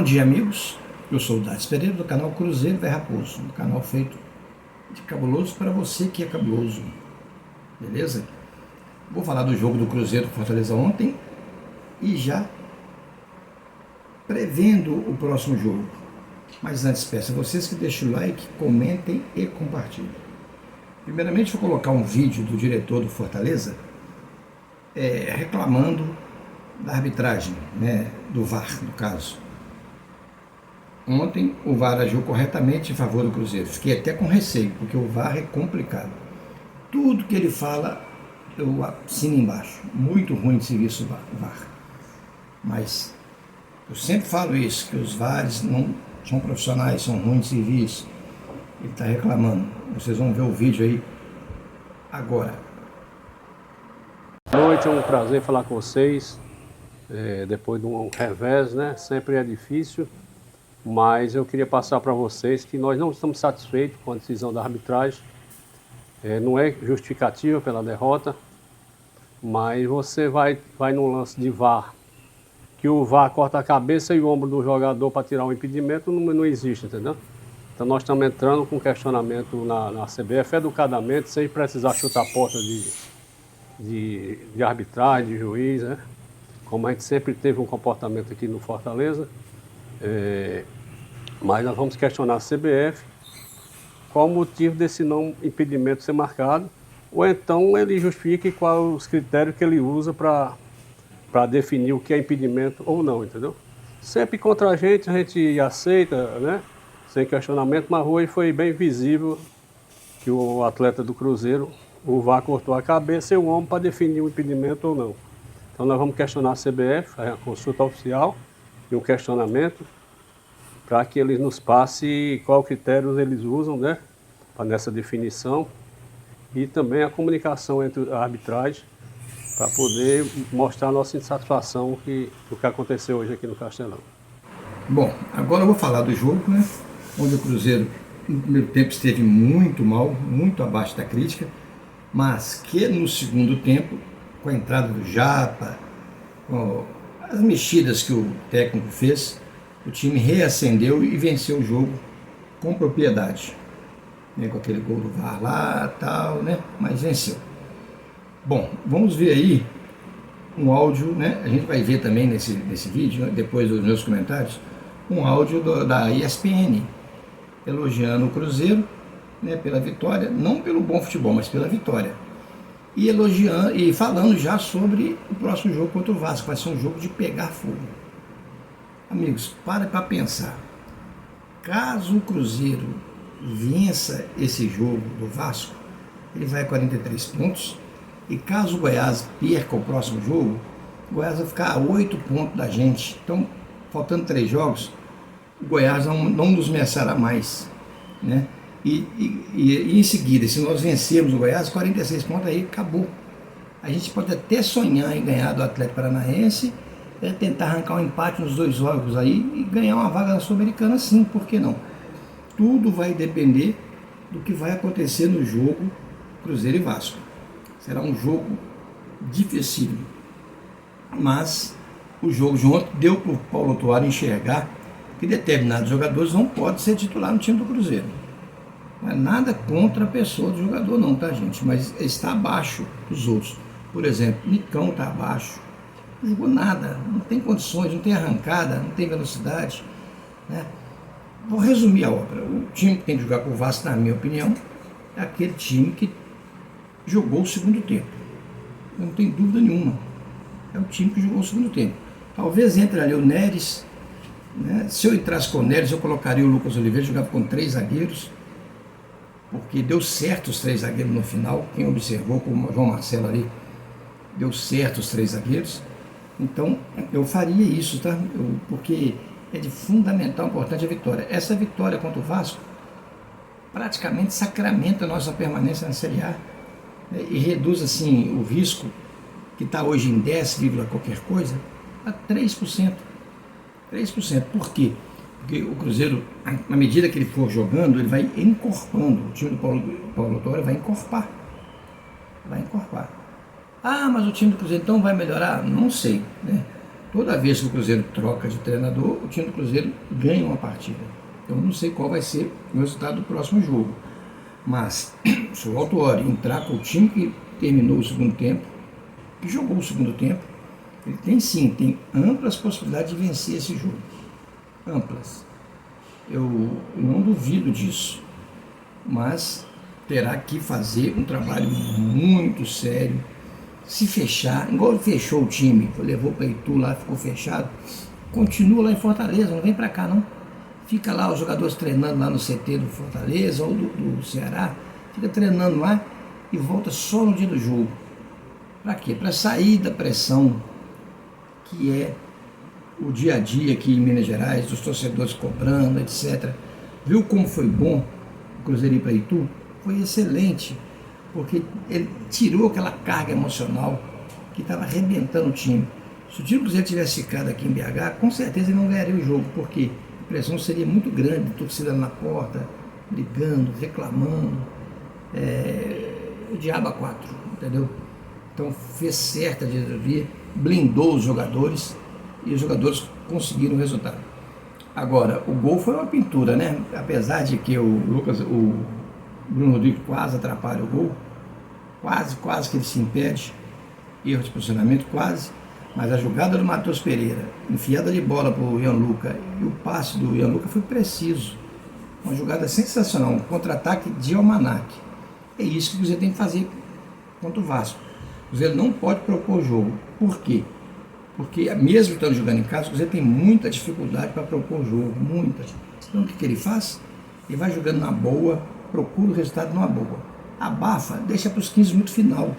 dia, amigos. Eu sou o Darcy Pereira, do canal Cruzeiro Velho Raposo, um canal feito de cabuloso para você que é cabuloso, beleza? Vou falar do jogo do Cruzeiro Fortaleza ontem e já prevendo o próximo jogo. Mas antes, peço a vocês que deixem o like, comentem e compartilhem. Primeiramente, vou colocar um vídeo do diretor do Fortaleza reclamando da arbitragem, do VAR, no caso. Ontem o VAR agiu corretamente em favor do Cruzeiro. Fiquei até com receio, porque o VAR é complicado. Tudo que ele fala, eu assino embaixo. Muito ruim de serviço VAR. Mas eu sempre falo isso, que os VARs não são profissionais, são ruins de serviço. Ele está reclamando. Vocês vão ver o vídeo aí agora. Boa noite, é um prazer falar com vocês. Depois de um revés, né? Sempre é difícil. Mas eu queria passar para vocês que nós não estamos satisfeitos com a decisão da arbitragem. Não é justificativa pela derrota, mas você vai no lance de VAR, que o VAR corta a cabeça e o ombro do jogador para tirar o impedimento, não existe, entendeu? Então nós estamos entrando com questionamento na CBF educadamente, sem precisar chutar a porta de arbitragem, de juiz, né? Como a gente sempre teve um comportamento aqui no Fortaleza. Mas nós vamos questionar a CBF qual o motivo desse não impedimento ser marcado, ou então ele justifique quais os critérios que ele usa para definir o que é impedimento ou não, entendeu? Sempre contra a gente aceita, né? Sem questionamento, mas hoje foi bem visível que o atleta do Cruzeiro, o VAR cortou a cabeça e o ombro para definir o impedimento ou não. Então nós vamos questionar a CBF, a consulta oficial e um questionamento, para que eles nos passem qual critérios eles usam, né, nessa definição, e também a comunicação entre a arbitragem, para poder mostrar a nossa insatisfação do que aconteceu hoje aqui no Castelão. Bom, agora eu vou falar do jogo, né, onde o Cruzeiro no primeiro tempo esteve muito mal, muito abaixo da crítica, mas que no segundo tempo, com a entrada do Japa, com as mexidas que o técnico fez, o time reacendeu e venceu o jogo com propriedade, com aquele gol do VAR lá, tal, né? Mas venceu. Bom, vamos ver aí um áudio, né? A gente vai ver também nesse vídeo, depois dos meus comentários, um áudio da ESPN elogiando o Cruzeiro, né, pela vitória, não pelo bom futebol, mas pela vitória. E elogiando e falando já sobre o próximo jogo contra o Vasco, vai ser um jogo de pegar fogo. Amigos, para pensar. Caso o Cruzeiro vença esse jogo do Vasco, ele vai a 43 pontos. E caso o Goiás perca o próximo jogo, o Goiás vai ficar a 8 pontos da gente. Então, faltando 3 jogos, o Goiás não nos ameaçará mais, né? E em seguida, se nós vencermos o Goiás, 46 pontos, aí acabou. A gente pode até sonhar em ganhar do Atlético Paranaense, tentar arrancar um empate nos 2 jogos aí e ganhar uma vaga na Sul-Americana, sim, por que não? Tudo vai depender do que vai acontecer no jogo Cruzeiro e Vasco. Será um jogo difícil, mas o jogo de ontem deu para o Paulo Autuaro enxergar que determinados jogadores não podem ser titular no time do Cruzeiro. Não é nada contra a pessoa do jogador não, tá, gente? Mas está abaixo dos outros. Por exemplo, Nicão está abaixo. Não jogou nada, não tem condições, não tem arrancada, não tem velocidade, né? Vou resumir a obra. O time que tem que jogar com o Vasco, na minha opinião, é aquele time que jogou o segundo tempo. Eu não tenho dúvida nenhuma. É o time que jogou o segundo tempo. Talvez entre ali o Neres, né? Se eu entrasse com o Neres, eu colocaria o Lucas Oliveira, jogava com 3 zagueiros, porque deu certo os 3 zagueiros no final. Quem observou com o João Marcelo ali, deu certo os 3 zagueiros. Então, eu faria isso, tá? Porque é de fundamental importância a vitória. Essa vitória contra o Vasco praticamente sacramenta a nossa permanência na Série A, né? E reduz, assim, o risco, que está hoje em 10, qualquer coisa, a 3%. 3%. Por quê? Porque o Cruzeiro, na medida que ele for jogando, ele vai encorpando. O time do Paulo Autuaro vai encorpar. Vai encorpar. Ah, mas o time do Cruzeiro então vai melhorar? Não sei, né? Toda vez que o Cruzeiro troca de treinador, o time do Cruzeiro ganha uma partida. Eu não sei qual vai ser o resultado do próximo jogo. Mas, se o Autuori entrar com o time que terminou o segundo tempo, que jogou o segundo tempo, ele tem amplas possibilidades de vencer esse jogo. Amplas. Eu não duvido disso. Mas terá que fazer um trabalho muito sério. Se fechar, igual ele fechou o time, levou para Itu lá, ficou fechado, continua lá em Fortaleza, não vem para cá não. Fica lá os jogadores treinando lá no CT do Fortaleza ou do Ceará, fica treinando lá e volta só no dia do jogo. Para quê? Para sair da pressão que é o dia a dia aqui em Minas Gerais, dos torcedores cobrando, etc. Viu como foi bom o Cruzeiro ir para Itu? Foi excelente, porque ele tirou aquela carga emocional que estava arrebentando o time. Se o time do Cruzeiro tivesse ficado aqui em BH, com certeza ele não ganharia o jogo, porque a pressão seria muito grande, torcida na porta, brigando, reclamando, o diabo a quatro, entendeu? Então fez certo de resolver, blindou os jogadores e os jogadores conseguiram o resultado. Agora, o gol foi uma pintura, né? Apesar de que o Bruno Rodrigues quase atrapalha o gol, quase que ele se impede, erro de posicionamento, quase, mas a jogada do Matheus Pereira, enfiada de bola para o Gianluca, e o passe do Gianluca foi preciso, uma jogada sensacional, um contra-ataque de almanac. É isso que você tem que fazer contra o Vasco. O Cruzeiro não pode propor o jogo. Por quê? Porque mesmo estando jogando em casa, o Cruzeiro tem muita dificuldade para propor o jogo, muita. Então o que ele faz? Ele vai jogando na boa, procura o resultado numa boa. Abafa, deixa para os 15 minutos final.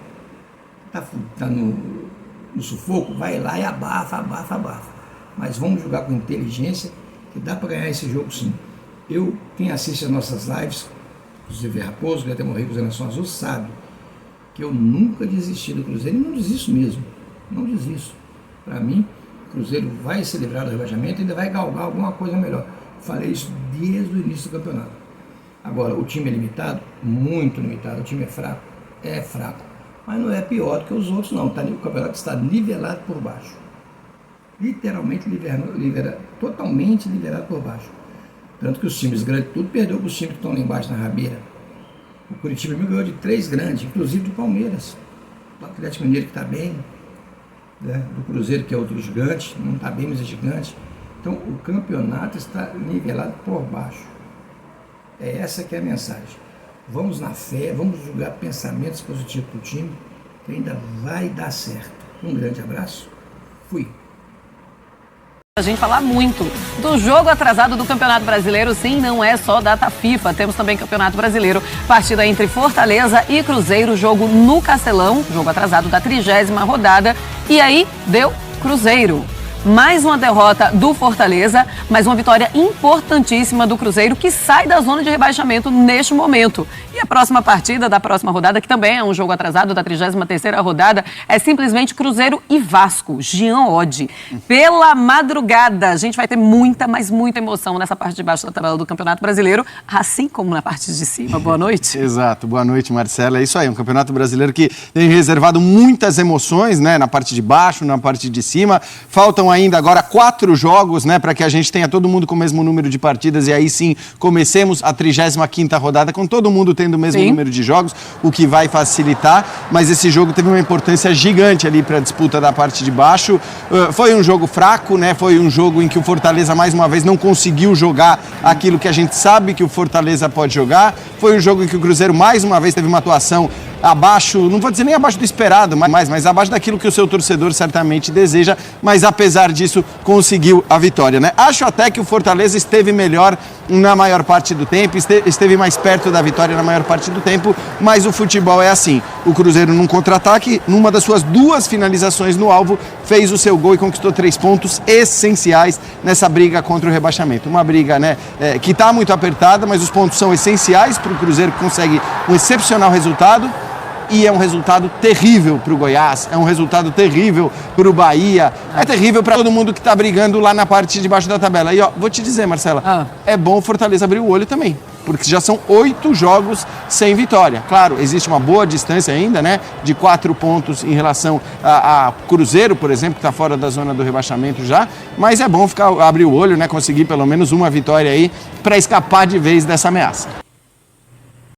Tá no sufoco, vai lá e abafa. Mas vamos jogar com inteligência, que dá para ganhar esse jogo sim. Quem assiste as nossas lives, inclusive Raposo, que até morrer com o Zé Nação Azul, sabe que eu nunca desisti do Cruzeiro, e não desisto mesmo, não desisto. Para mim, o Cruzeiro vai se livrar do rebaixamento e ainda vai galgar alguma coisa melhor. Falei isso desde o início do campeonato. Agora, o time é limitado? Muito limitado. O time é fraco? É fraco. Mas não é pior do que os outros, não. O campeonato está nivelado por baixo. Literalmente totalmente nivelado por baixo. Tanto que os times grandes, tudo perdeu para os times que estão lá embaixo na rabeira. O Curitiba ganhou de 3 grandes, inclusive do Palmeiras. Do Atlético Mineiro, que está bem. Né? Do Cruzeiro, que é outro gigante, não está bem, mas é gigante. Então o campeonato está nivelado por baixo. É essa que é a mensagem. Vamos na fé, vamos julgar pensamentos positivos para o time, que ainda vai dar certo. Um grande abraço. Fui. A gente falar muito do jogo atrasado do Campeonato Brasileiro, sim, não é só data FIFA, temos também Campeonato Brasileiro, partida entre Fortaleza e Cruzeiro, jogo no Castelão, jogo atrasado da 30ª rodada, e aí deu Cruzeiro. Mais uma derrota do Fortaleza, mas uma vitória importantíssima do Cruzeiro, que sai da zona de rebaixamento neste momento. E a próxima partida da próxima rodada, que também é um jogo atrasado da 33ª rodada, é simplesmente Cruzeiro e Vasco, Jean Oddi. Pela madrugada, a gente vai ter muita, mas muita emoção nessa parte de baixo da tabela do Campeonato Brasileiro, assim como na parte de cima. Boa noite. Exato, boa noite, Marcela. É isso aí, um Campeonato Brasileiro que tem reservado muitas emoções, né, na parte de baixo, na parte de cima. Faltam ainda agora 4 jogos, né, para que a gente tenha todo mundo com o mesmo número de partidas e aí sim comecemos a 35ª rodada com todo mundo tendo o mesmo número de jogos, o que vai facilitar, mas esse jogo teve uma importância gigante ali para a disputa da parte de baixo. Foi um jogo fraco, né, foi um jogo em que o Fortaleza mais uma vez não conseguiu jogar aquilo que a gente sabe que o Fortaleza pode jogar. Foi um jogo em que o Cruzeiro mais uma vez teve uma atuação abaixo, não vou dizer nem abaixo do esperado, mas abaixo daquilo que o seu torcedor certamente deseja, mas apesar disso conseguiu a vitória, né? Acho até que o Fortaleza esteve melhor na maior parte do tempo, esteve mais perto da vitória na maior parte do tempo, mas o futebol é assim. O Cruzeiro num contra-ataque, numa das suas 2 finalizações no alvo, fez o seu gol e conquistou 3 pontos essenciais nessa briga contra o rebaixamento. Uma briga, né, que está muito apertada, mas os pontos são essenciais para o Cruzeiro, que consegue um excepcional resultado. E é um resultado terrível para o Goiás, é um resultado terrível para o Bahia, é terrível para todo mundo que está brigando lá na parte de baixo da tabela. E ó, vou te dizer, Marcela, é bom o Fortaleza abrir o olho também. porque já são 8 jogos sem vitória. Claro, existe uma boa distância ainda, né, de 4 pontos em relação a Cruzeiro, por exemplo, que está fora da zona do rebaixamento já, mas é bom abrir o olho, né, conseguir pelo menos uma vitória aí para escapar de vez dessa ameaça.